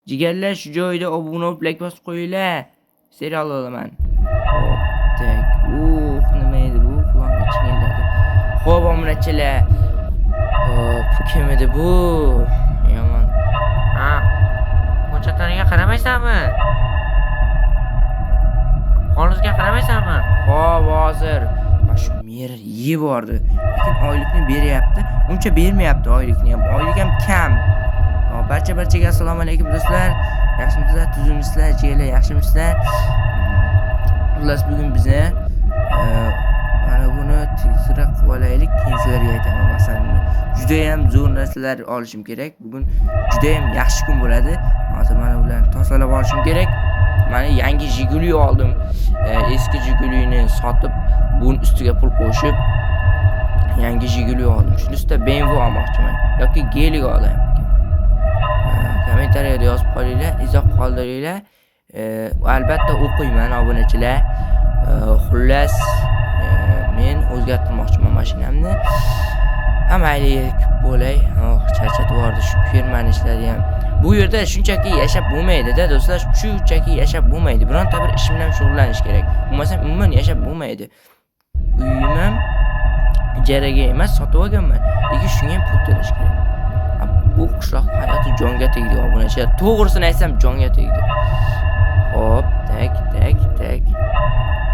Jigarlar shu joyda obuna bo'lib like bosib qo'yinglar. Serial olaman. Hop, tak. Nima edi bu? Quloqqa chingilladi. Xo'p, obunachilar. Hop, kim edi bu? Yomon. Ha. Ko'chatlarga qaramaysanmi? Qolizga qaramaysanmi? Xo'p, hozir. Shu mer yeb bordi. Lekin oylikni beryapti. Uncha bermayapti oylikni ham. Oylik ham kam. Barchaga assalomu alaykum do'stlar. Yaxshimisizlar? Tuzimsizlar? Jigarlar yaxshimisizlar? Xullas bugun bizni mana buni tezroq qilib olaylik. Keyin sizlarga aytaman masalani. Juda ham zo'r narsalar olishim kerak. Bugun juda ham yaxshi kun bo'ladi. Hozir mana bularni tozalab olishim kerak. Mana yangi Jiguli oldim. Eski Jigulini sotib, bunun ustiga pul qo'shib yangi Jiguli oldim. Shuni ustida BMW olmoqchiman yoki Gelik olaman. Kommentariyada yozib qolinglar, izoh qoldiringlar. Albatta o'qiyman obunachilar. Xullas men o'zgartirmoqchiman mashinamni. Mayli bo'lay. Charchatib bordi shu firmani ishlari ham. Bu yerda shunchaki yashab bo'lmaydi-da do'stlar, shunchaki yashab bo'lmaydi. Bironta bir ish bilan shug'ullanish kerak. Bo'lmasa umuman yashab bo'lmaydi. Uyim ham ijaraga emas, sotib olganman. Lekin shunga ham pul to'lash kerak. Bu qishloq hayoti jonga tegdi obunachilar. To'g'risini aytsam jonga tegdi. Hop, tak.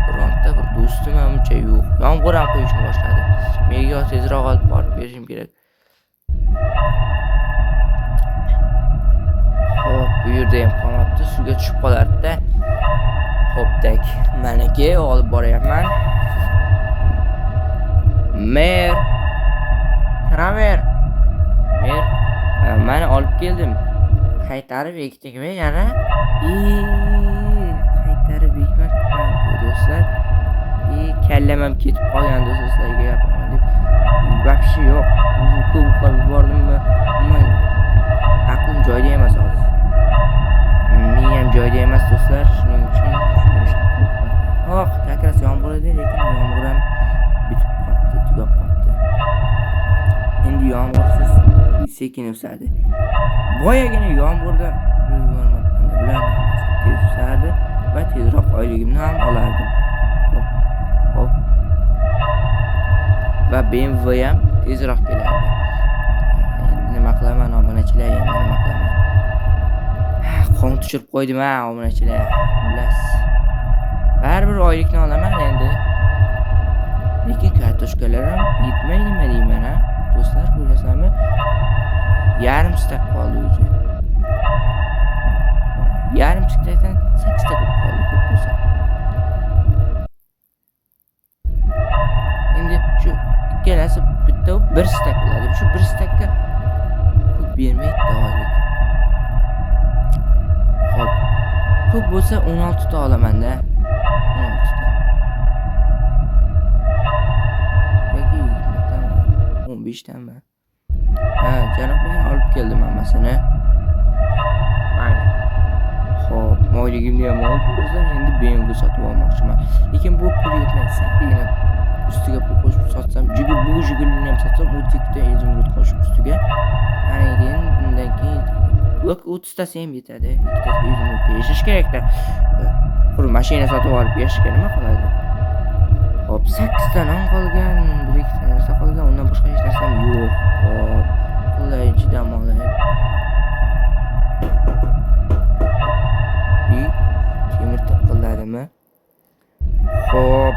Bironta bir do'stim ham uncha yo'q. Yomg'ir ham qo'yishni boshladi. Menga tezroq olib borib berishim kerak. Hop, bu yerda ham qolmabdi, suvga tushib qolardi-da. Hop, tak. Meniki olib boryapman. Mer. Kramer. Mer. Mana olib keldim. Qaytarib ekdikmi yana? Qaytarib ekmoqman do'stlar. Kallam ham ketib qolgan do'stlarga gapaman deb. Vaqti yo'q. Ko'p uxlab yubordimmi? Umuman aqlim joyida emas hozir. Men ham joyida emas do'stlar. Shuning uchun kakras yomg'ir edi, lekin yomg'ir ham bitib qoldi, tugab qoldi. Endi yomg'irsiz sekin o'sadi. Boyagina yomg'irda bular tez o'sardi va tezroq oyligimni ham olardim. Hop. Va BMW ham tezroq kelardi. Endi nima qilaman obunachilar, endi nima qilaman? Qon tushirib qo'ydim-a obunachilar. Xullas. Baribir oylikni olaman endi. Lekin kartoshkalar ham yetmaydi nima deyman-a? Do'stlar, ko'rasizlarmi? Yarim stak qoldi o'zi. Yarim stakdan 8 ta qoldi ko'p bo'lsa. Endi shu ikkalasi bitta 1 stak bo'ladi. Shu 1 stakka ko'p bermaydi oylik. Xo'p. Ko'p bo'lsa 16 ta olaman-da. 16 ta. Yoki 15 tami? Janob men olib keldim hammasini. Mayli. Xo'p, oyligimni ham olib o'zlar endi BMW sotib olmoqchiman. Lekin bu pul yetmaydi. Yana ustiga pul qo'shib sotsam, Jigulini ham sotsam, 32 ta izumrud qo'shib ustiga. Ana keyin undan keyin 30 tasi ham yetadi. 2 ta izumrudga yashash kerak-da. Qurib mashina sotib olib yashashga nima qiladi? Hop, 8 ta non qolgan, 1-2 ta narsa qolgan, undan boshqa hech narsam yo'q. Hop, qulaychi dam olay. Temir taqilladimi? Hop,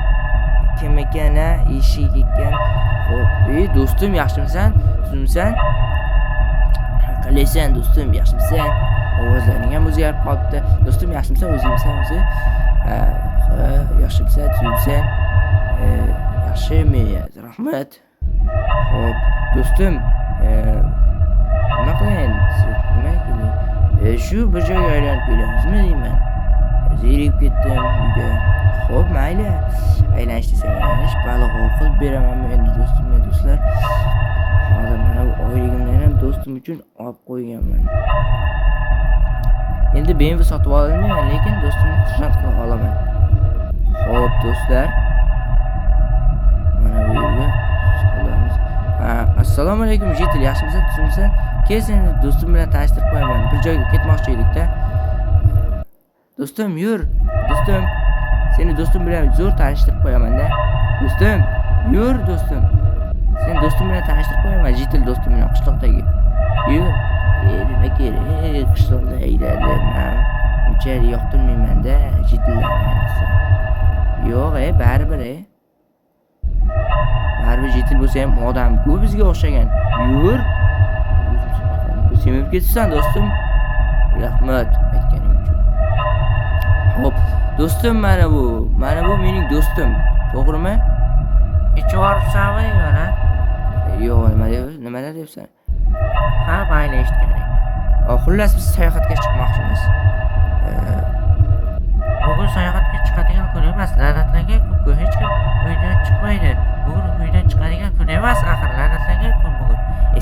kim ekan-a? Eshik ekan. Hop, do'stim yaxshimisan? Tuzimsan? Qalaysan do'stim, yaxshimisan? Ovozlaring ham o'zgarib qolibdi. Do'stim yaxshimisan? O'zingmisan o'zi? Yaxshimisan? Tuzimsan? Yaxshimi? Rahmat. Hop, do'stim, nima qilayin? Nima keling? Shu bir joyga aylanib kelamizmi deyman. Zerikib ketdim uyda. Hop, mayli. Aylanish desang aylanish, baliq qilib beraman endi do'stimga do'stlar. Hozir mana bu oyligimni ham do'stim uchun olib qo'yganman. Endi BMW sotib ololmayman, lekin do'stimni xursand qila olaman. Hop, do'stlar. Mana bu yerga solamiz. Assalomu alaykum, Jitil, yaxshimisan? Tuzimsan? Kel seni do'stim bilan tanishtirib qo'yaman. Bir joyga ketmoqchi edik-da. Do'stim, yur. Do'stim, seni do'stim bilan zo'r tanishtirib qo'yaman-da. Do'stim, yur do'stim. Seni do'stim bilan tanishtirib qo'yaman, jitil do'stim bilan qishloqdagi. Yur. Nima kerak? Qishloqdagilarni men unchalik yoqtirmayman-da, jitillarni. Yo'q, baribir. Baribir jitil bo'lsa ham odam-ku bizga o'xshagan. Yur. Sen ketsan do'stim. Rahmat aytganing uchun. Xo'p, do'stim mana bu mening do'stim. To'g'rimi? Ichib olibsanmi yana? Yo'q, nimalar deyapsan? Ha, mayli eshitganing. Xullas biz sayohatga chiqmoqchimiz. Bugun sayohatga chiqadigan kun emas, la'natlangan kun. Hech kim uydan chiqmaydi. Bugun uydan chiqadigan kun emas, axir la'natlangan kun bugun.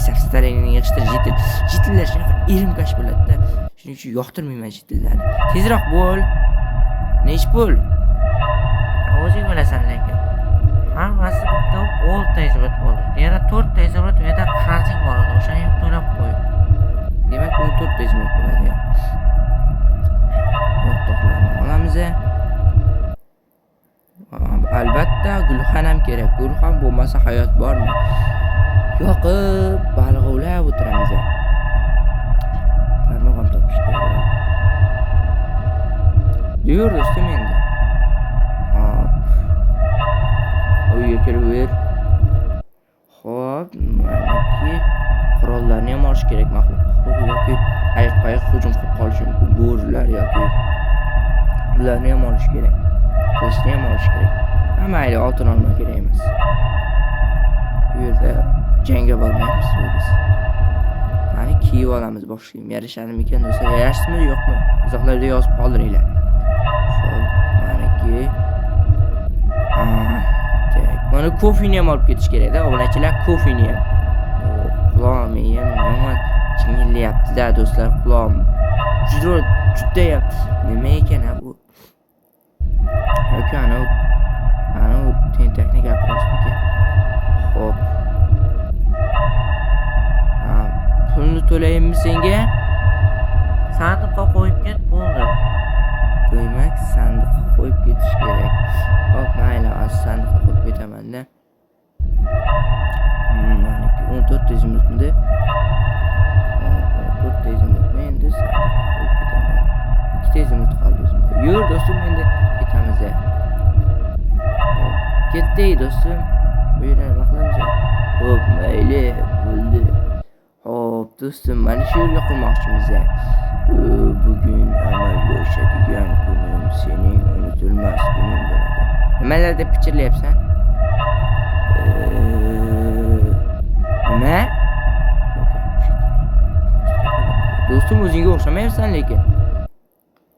Safsataringni yig'ishtir, jitillar shunaqa erimkash bo'ladi-da. Shuning uchun yoqtirmayman jitillarni. Tezroq bo'l. Nech bo'l? O'zing bilasan lekin. Hammasi bitta 10 izbot bo'ldi. Yana 4 izbot yana qarzing bor edi. O'shani ham to'lab qo'y. Demak, 14 izbot bo'ladi. O'rtoqlarni olamiz. Albatta, gulxan ham kerak. Gulxan bo'lmasa hayot bormi? Yoqib, balg'ovlab o'tiramiz. Qarmoq ham topish kerak. Yur do'stim endi. Hop. Uyga kiraver. Hop, maniki qurollarni ham olish kerak maxluq yoki ayiq hujum qilib qolishi mumkin. Bo'rilar yoki ularni ham olish kerak. Qilichni ham olish kerak. Mayli, oltin olma kerak emas. Bu yerda jangga bormayapmiz biz. Qani kiyib olamiz bosh kiyim. Yarashadimikan do'stlar? Yarashdimi yo'qmi? Izohlarda yozib qoldiringlar. Xo'p, maniki. Mana kofeni ham olib ketish kerak-da, obunachilar, kofeni ham. Quloqim ham yomon chingillayapti-da do'stlar, quloqim. Juda nima ekan bu? Yoki ana tentakni gapirishmi? Xo'p. Pulni to'layimmi senga? Sandiqqa qo'yib ket, bo'ldi. Demak, sandiqqa qo'yib ketish kerak. Hop, mayli, sandiqqa qo'yib ketaman-da. Mana 14 izimizda. 14 izimizda endi sandiqqa qo'yib ketaman. 2 izimiz qoldi o'zimda. Yur do'stim, endi ketamiz. Ketdik do'stim. Bu yerda nima qilamiz? Hop, mayli, bo'ldi. Hop, do'stim, mana shu yerga qurmoqchimiz. Bugun amalga oshadigan kunim sening unutilmas kuning bo'ladi. Nimalar deb pichirlayapsan? Nima? Do'stim, o'zingga o'xshamayapsan lekin.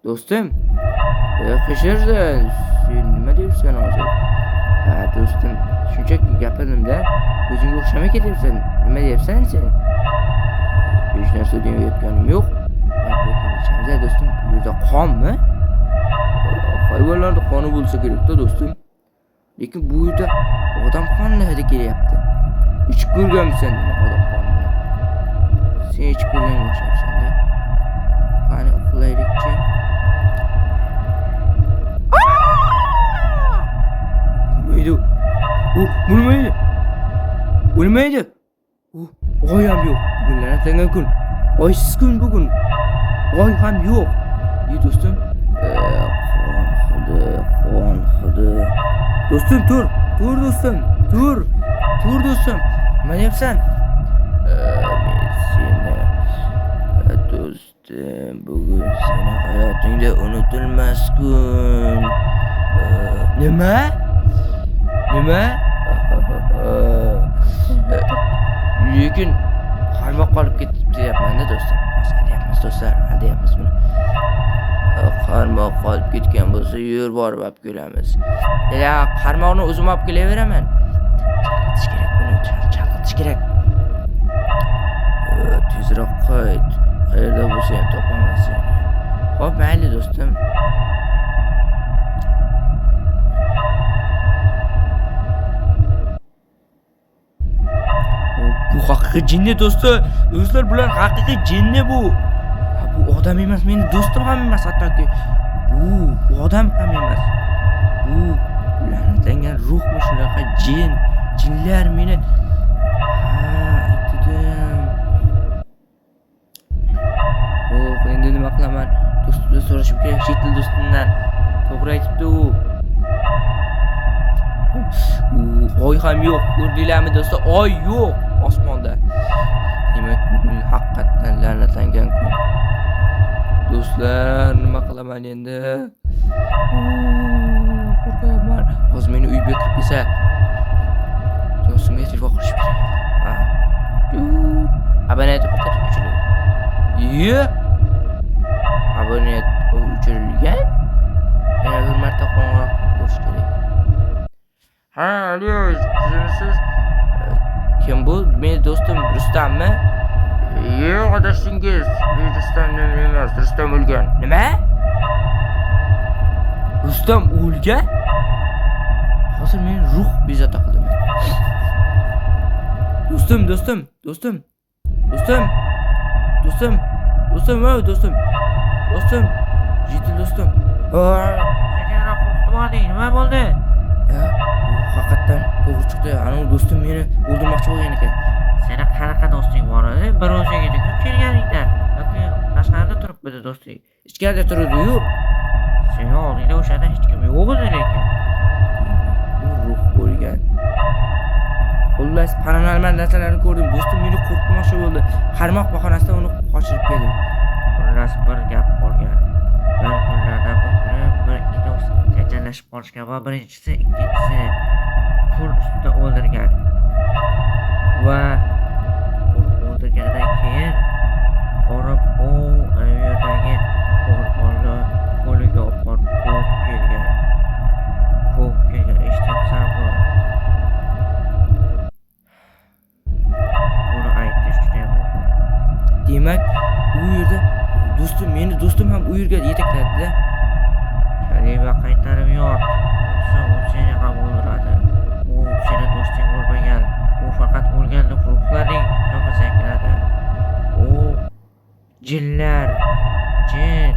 Do'stim, qishirsan. Sen nima deyapsan hozir? Ha, do'stim, shunchaki gapirdim-da. O'zingga o'xshamay ketyapsan. Nima deyapsan sen? Hech narsa deyayotganim yo'q. Do'stim, bu yerda qonmi? Hayvonlarda qoni bo'lsa kerak-da do'stim. Lekin bu yerda odam qoni hidi kelyapti. Ichib ko'rganmisan nima odam qonini? Sen ichib ko'rganga o'xshamaysan-da. Qani uxlaylikchi. O'lmaydi. Oy ham yo'q. Bugun la'natlangan kun. Oysiz kun bugun. Oy ham yo'q. Do'stim, qon hidi. Do'stim, tur do'stim, tur do'stim. Nima deyapsan? Men seni do'stim, bugun seni hayotingda unutilmas kun. Nima? Lekin qarmoq qolib ketibdi deyapman-da do'stim. Halyapmiz do'stlar, halyapmiz buni. Qarmoq qolib ketgan bo'lsa, yur borib olib kelamiz. Qarmoqni o'zim olib kelaveraman. Chalg'itish kerak. Tezroq qayt. Qayerda bo'lsa ham topaman seni. Xo'p, mayli do'stim. Bu haqiqiy jinni do'stlar. Do'stlar bular haqiqiy jinni bu. Ha, bu odam emas, meni do'stim ham emas hattoki. Bu odam ham emas. Bu la'natlangan ruhmi shunaqa jin. Jinlar meni aytdim. Endi nima qilaman? Do'stimdan so'rashim kerak, chet el do'stimdan. To'g'ri aytibdi u. Oy ham yo'q. Ko'rdinglarmi do'stlar? Oy yo'q osmonda. Demak, bugun haqiqatan la'natlangan kun. Do'stlar, nima qilaman endi? Qo'rqaman. Hozir meni uyga kirib kelsa, do'stimga telefon qilish kerak. Ha. Abonent o'chirilgan. Abonent o'chirilgan. Yana bir marta qo'ng'iroq qilish kerak. Ha, alo, sizmisiz? Kim bu? Meni do'stim Rustammi? Yo'q, adashingiz. Men Rustam emas, Rustam o'lgan. Nima? Rustam o'lgan? Hozir meni ruh bezovta qildi. Do'stim. Yetil do'stim. Sekinroq qo'rqitmoding, nima bo'ldi? Ya, haqiqatan to'g'ri chiqdi. Ana do'stim meni o'ldirmoqchi bo'lgan ekan. Seni qanaqa do'sting bor edi? Bir o'zingga kirib kelganingda yoki tashqarida turibdi do'sting? Ichkarida turdi-yu. Seni oldingda o'shada hech kim yo'q edi lekin. Bu ruh bo'lgan. Xullas, paranormal narsalarni ko'rdim. Do'stim meni qo'rqitmoqchi bo'ldi. Qarmoq bahonasida uni qochirib keldim. Xullas bir gap bo'lgan. Bir kunlarda bir ikki do'st janjallashib qolishgan va birinchisi ikkinchisi pul ustida o'ldirgan. Va o'ldirgandan keyin borib ana bu yerdagi qo'rqonni qo'liga olib borib ko'p kelgan. Eshitibsan bu? Buni aytish juda muhim. Demak, u yerda do'stim ham u yerga yetakladi-da. Kalima qaytarib yot. Bo'lsa u seni ham o'ldiradi. U seni do'sting bo'lmagan. U faqat o'lgan ruhlarning nafas kiradi. U jinlar, jin